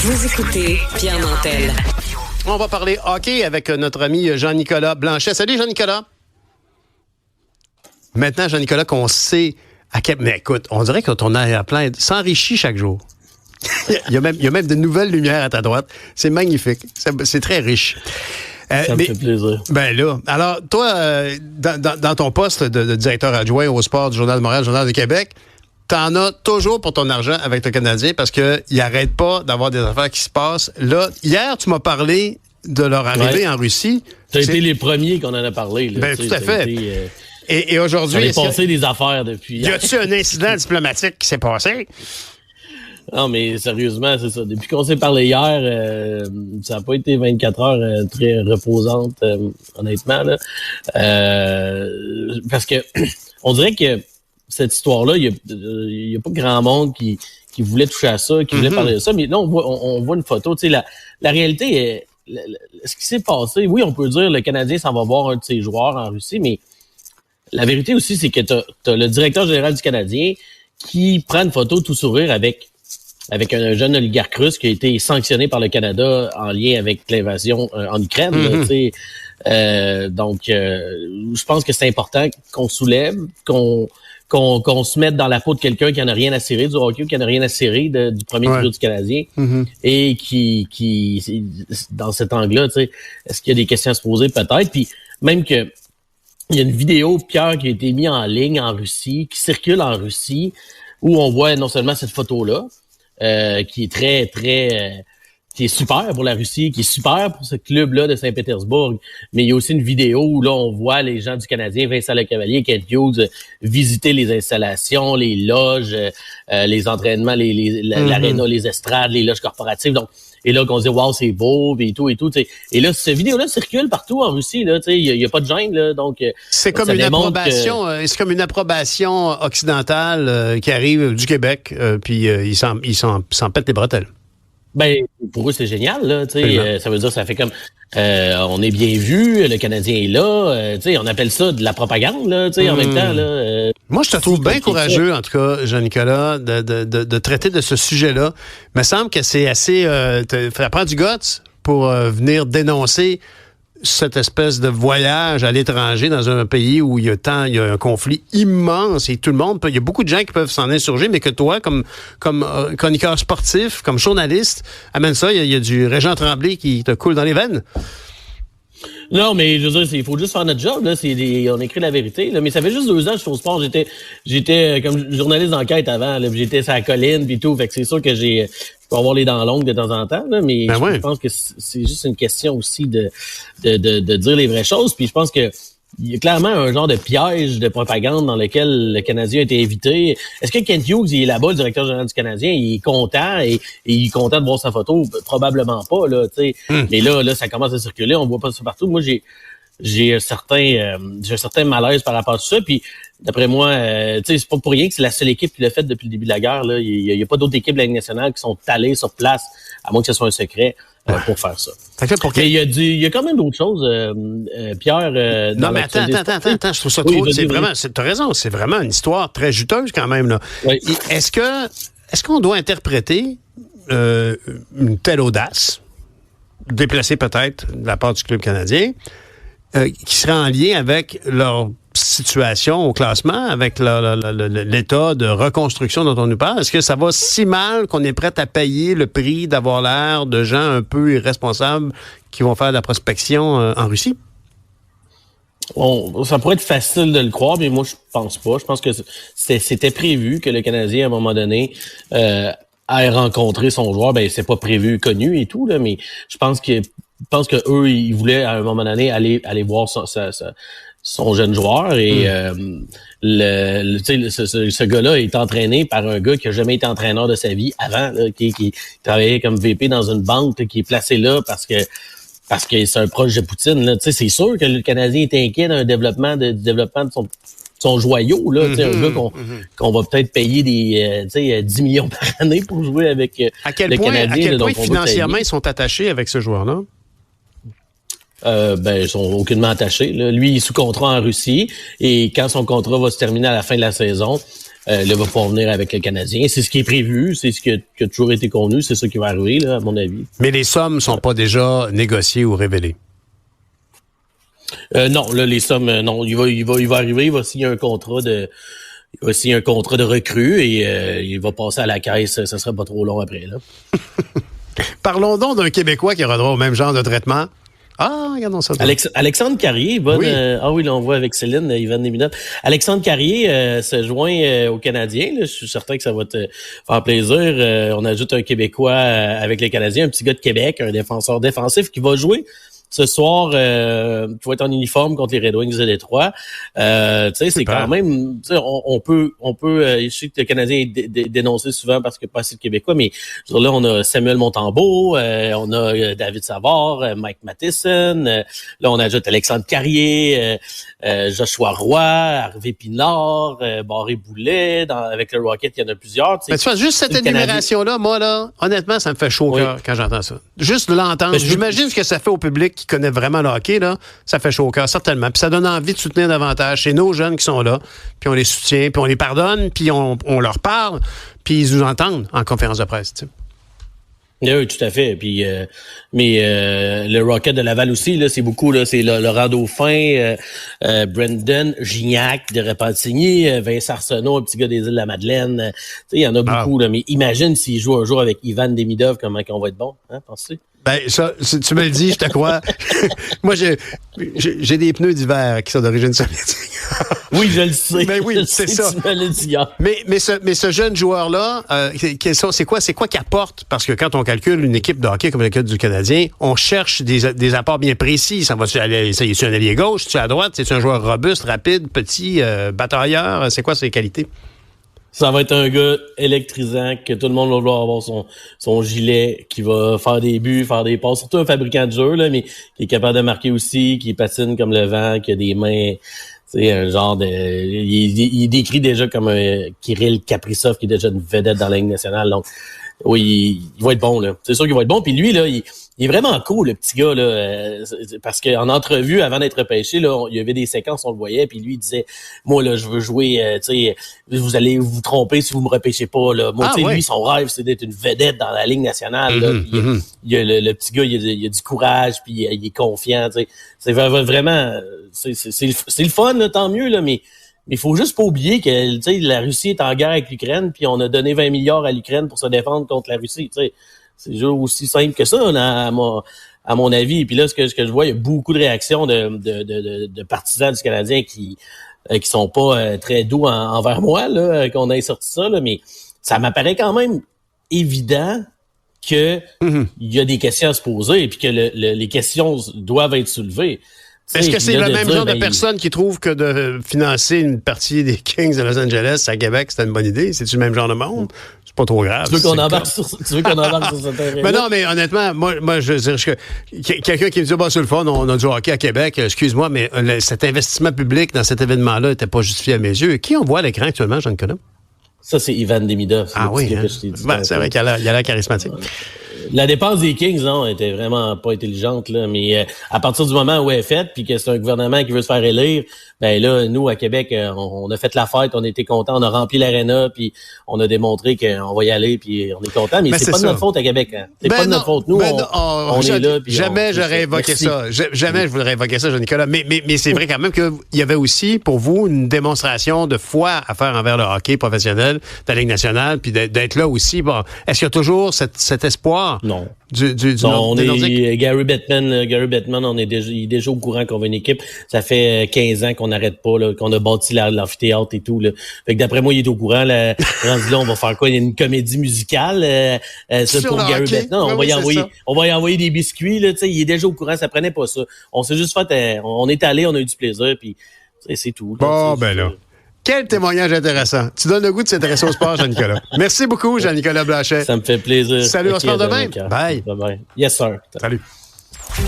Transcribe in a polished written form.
Vous écoutez Pierre Nantel. On va parler hockey avec notre ami Jean-Nicolas Blanchet. Salut Jean-Nicolas. Maintenant, Jean-Nicolas, qu'on sait à quel... Mais écoute, on dirait que ton arrière-plan s'enrichit chaque jour. il y a même de nouvelles lumières à ta droite. C'est magnifique. C'est très riche. Ça me fait plaisir. Ben là, alors toi, dans ton poste de directeur adjoint au sport du Journal de Montréal, Journal de Québec, t'en as toujours pour ton argent avec le Canadien parce qu'il n'arrête pas d'avoir des affaires qui se passent. Là, hier, tu m'as parlé de leur arrivée en Russie. Ça a été les premiers qu'on en a parlé. Là, ben, tout à fait. Et aujourd'hui... On a passé des affaires depuis... Y a-tu un incident diplomatique qui s'est passé? Non, mais sérieusement, c'est ça. Depuis qu'on s'est parlé hier, ça n'a pas été 24 heures très reposantes, honnêtement. Là. Parce que on dirait que cette histoire-là, il y a pas grand monde qui voulait toucher à ça, qui voulait parler de ça. Mais là, on voit une photo. Tu sais, la réalité est... ce qui s'est passé, oui, on peut dire le Canadien s'en va voir un de ses joueurs en Russie, mais la vérité aussi, c'est que t'as le directeur général du Canadien qui prend une photo tout sourire avec un jeune oligarque russe qui a été sanctionné par le Canada en lien avec l'invasion en Ukraine. Donc, je pense que c'est important qu'on soulève, qu'on se mette dans la peau de quelqu'un qui en a rien à cirer du hockey, qui en a rien à cirer du premier trio du Canadien, et qui dans cet angle-là, tu sais, est-ce qu'il y a des questions à se poser? Peut-être. Puis même que il y a une vidéo, Pierre, qui a été mise en ligne en Russie, qui circule en Russie, où on voit non seulement cette photo-là, qui est très, très... qui est super pour la Russie, qui est super pour ce club-là de Saint-Pétersbourg, mais il y a aussi une vidéo où là, on voit les gens du Canadien, Vincent Lecavalier, Kent Hughes, visiter les installations, les loges, les entraînements, l'aréna, les estrades, les loges corporatives. Donc, et là, qu'on dit, wow, c'est beau, et tout, et tout. T'sais. Et là, cette vidéo-là circule partout en Russie, là, il y a pas de gêne, là. Donc, c'est comme une approbation, c'est comme une approbation occidentale qui arrive du Québec, puis ils s'en pètent les bretelles. Ben, pour eux, c'est génial, là, tu sais, ça veut dire, ça fait comme, on est bien vu, le Canadien est là, tu sais, on appelle ça de la propagande, là, tu sais, en même temps, là. Moi, je te trouve bien courageux, en tout cas, Jean-Nicolas, de traiter de ce sujet-là. Il me semble que c'est assez, ça prend du guts pour venir dénoncer cette espèce de voyage à l'étranger dans un pays où il y a un conflit immense et tout le monde il y a beaucoup de gens qui peuvent s'en insurger, mais que toi, comme chroniqueur sportif, comme journaliste, amène ça, il y a du Régent Tremblay qui te coule dans les veines. Non, mais je veux dire, il faut juste faire notre job, là. On écrit la vérité, là. Mais ça fait juste 2 ans que je suis au sport. J'étais comme journaliste d'enquête avant, là. J'étais sur la colline puis tout. Fait que c'est sûr que je peux avoir les dents longues de temps en temps, là. Mais je pense que c'est juste une question aussi de dire les vraies choses. Puis je pense que il y a clairement un genre de piège de propagande dans lequel le Canadien a été évité. Est-ce que Kent Hughes, il est là-bas, le directeur général du Canadien, il est content et il est content de voir sa photo? Probablement pas, là, tu sais. Mais là, ça commence à circuler, on voit pas ça partout. Moi, j'ai un certain malaise par rapport à tout ça. Puis, d'après moi, tu sais, c'est pas pour rien que c'est la seule équipe qui l'a fait depuis le début de la guerre, là. Il y a pas d'autres équipes de la Ligue nationale qui sont allées sur place, à moins que ce soit un secret. Pour faire ça. Mais il y a quand même d'autres choses, Pierre. Non, mais attends, je trouve ça trop. T'as raison, c'est vraiment une histoire très juteuse quand même, là. Oui. Est-ce qu'on doit interpréter une telle audace, déplacée peut-être de la part du club canadien, qui serait en lien avec leur situation au classement, avec l'état de reconstruction dont on nous parle? Est-ce que ça va si mal qu'on est prêt à payer le prix d'avoir l'air de gens un peu irresponsables qui vont faire de la prospection en Russie? Ça pourrait être facile de le croire, mais moi, je pense pas. Je pense que c'était prévu que le Canadien, à un moment donné, aille rencontrer son joueur. Ben, c'est pas prévu, connu et tout, là, mais je pense que eux, ils voulaient, à un moment donné, aller voir son jeune joueur et ce gars-là est entraîné par un gars qui a jamais été entraîneur de sa vie avant, là, qui travaillait comme VP dans une banque, là, qui est placé là parce que c'est un proche de Poutine. Là. C'est sûr que le Canadien est inquiet d'un développement de son joyau, là, un gars qu'on va peut-être payer des 10 millions par année pour jouer avec le Canadien. À quel point financièrement ils sont attachés avec ce joueur-là? Ils sont aucunement attachés. Là. Lui, il est sous contrat en Russie et quand son contrat va se terminer à la fin de la saison, là, va pouvoir venir avec le Canadien. C'est ce qui est prévu, c'est ce qui a toujours été convenu, c'est ça qui va arriver, là, à mon avis. Mais les sommes sont pas déjà négociées ou révélées? Non, là, les sommes, non. Il va arriver, il va signer un contrat de recrue et il va passer à la caisse. Ça sera pas trop long après, là. Parlons donc d'un Québécois qui aura droit au même genre de traitement. Ah, regardons ça. Alexandre Carrier, oui. Là, on voit avec Céline, Yvan Desminov. Alexandre Carrier se joint aux Canadiens. Là. Je suis certain que ça va te faire plaisir. On ajoute un Québécois avec les Canadiens, un petit gars de Québec, un défenseur défensif qui va jouer ce soir, tu vas être en uniforme contre les Red Wings de Détroit. Tu sais, c'est quand même, on peut, je sais que le Canadien est dénoncé souvent parce qu'il n'y a pas assez de Québécois, mais je veux dire, là, on a Samuel Montembeau, on a David Savard, Mike Matheson, là, on ajoute Alexandre Carrier, Joshua Roy, Harvey Pinard, Barré Boulet, avec le Rocket, il y en a plusieurs. Mais tu vois, juste cette énumération-là, moi, là, honnêtement, ça me fait chaud au cœur quand j'entends ça. Juste de l'entendre. J'imagine ce que ça fait au public qui connaît vraiment le hockey, là, ça fait chaud au cœur, certainement. Puis ça donne envie de soutenir davantage. C'est nos jeunes qui sont là, puis on les soutient, puis on les pardonne, puis on leur parle, puis ils nous entendent en conférence de presse, tu sais. Oui, tout à fait. Puis, mais le Rocket de Laval aussi, là, c'est beaucoup. Là, c'est Laurent Dauphin, Brendan Gignac de Repentigny, Vincent Arsenault, un petit gars des Îles-de-la-Madeleine. Il y en a beaucoup. Là, mais imagine s'il joue un jour avec Ivan Demidov, comment on va être bon, hein, pensez? Ben, ça, tu me le dis, je te crois. Moi, j'ai des pneus d'hiver qui sont d'origine soviétique. Oui, je le sais. Ben oui, c'est ça. Tu me l'as dit hier. Mais ce jeune joueur-là, c'est quoi qu'il apporte? Parce que quand on calcule une équipe de hockey comme l'équipe du Canadien, on cherche des apports bien précis. Ça va-tu aller, c'est un allié gauche, c'est-tu à droite, c'est un joueur robuste, rapide, petit, batailleur? C'est quoi ses qualités? Ça va être un gars électrisant, que tout le monde va vouloir avoir son gilet, qui va faire des buts, faire des passes. Surtout un fabricant de jeu, là, mais qui est capable de marquer aussi, qui patine comme le vent, qui a des mains, tu sais, un genre de... Il est décrit déjà comme un Kirill Kaprizov, qui est déjà une vedette dans la Ligue nationale. Donc, oui, il va être bon, là. C'est sûr qu'il va être bon. Puis lui, là, il est vraiment cool, le petit gars, là, parce qu'en entrevue, avant d'être repêché, là, il y avait des séquences, on le voyait, puis lui, il disait, moi, là, je veux jouer, tu sais, vous allez vous tromper si vous me repêchez pas, là. Moi, tu sais, lui, son rêve, c'est d'être une vedette dans la Ligue nationale, là. Il y a le petit gars, il a du courage, puis il est confiant, tu sais. C'est vraiment, c'est le fun, là, tant mieux, là, mais il faut juste pas oublier que, tu sais, la Russie est en guerre avec l'Ukraine, puis on a donné 20 milliards à l'Ukraine pour se défendre contre la Russie, tu sais. C'est juste aussi simple que ça, à mon avis. Puis là, ce que je vois, il y a beaucoup de réactions de partisans du Canadien qui sont pas très doux envers moi, là, qu'on ait sorti ça, là, mais ça m'apparaît quand même évident que il y a des questions à se poser et puis que les questions doivent être soulevées. Est-ce que c'est le même genre de personnes qui trouvent que de financer une partie des Kings de Los Angeles à Québec, c'était une bonne idée? C'est-tu le même genre de monde? C'est pas trop grave. Tu veux qu'on embarque sur ce terrain? Mais non, mais honnêtement, moi je veux dire, quelqu'un qui me dit, sur le fond, on a du hockey à Québec, excuse-moi, mais cet investissement public dans cet événement-là n'était pas justifié à mes yeux. Qui on voit à l'écran actuellement, Jean-Nicolas? Ça, c'est Ivan Demidov. Ah oui, hein? C'est vrai qu'il a l'air charismatique. La dépense des Kings, non, était vraiment pas intelligente, là, mais à partir du moment où elle est faite, puis que c'est un gouvernement qui veut se faire élire, ben là, nous, à Québec, on a fait la fête, on était contents, on a rempli l'aréna, puis on a démontré qu'on va y aller, puis on est contents, mais c'est pas de notre faute à Québec. Hein. C'est pas de notre faute. Nous, on est là. Puis jamais j'aurais évoqué ça. Jamais je voudrais évoquer ça, Jean-Nicolas. Mais c'est vrai quand même qu'il y avait aussi, pour vous, une démonstration de foi à faire envers le hockey professionnel de la Ligue nationale, puis d'être là aussi. Bon, est-ce qu'il y a toujours cet espoir? Non. Non, Gary Bettman, il est déjà au courant qu'on veut une équipe. Ça fait 15 ans qu'on n'arrête pas, là, qu'on a bâti l'amphithéâtre et tout. Là. Fait que d'après moi, il est au courant. Là, rendu là, on va faire quoi? Il y a une comédie musicale pour Gary Bettman. On va y envoyer des biscuits. Là, il est déjà au courant, ça prenait pas ça. On s'est juste fait, on est allé, on a eu du plaisir, puis c'est tout. Là, bon, ben là. Quel témoignage intéressant. Tu donnes le goût de s'intéresser au sport, Jean-Nicolas. Merci beaucoup, Jean-Nicolas Blanchet. Ça me fait plaisir. Salut, on se parle demain. Bye. Bye. Yes, sir. Salut.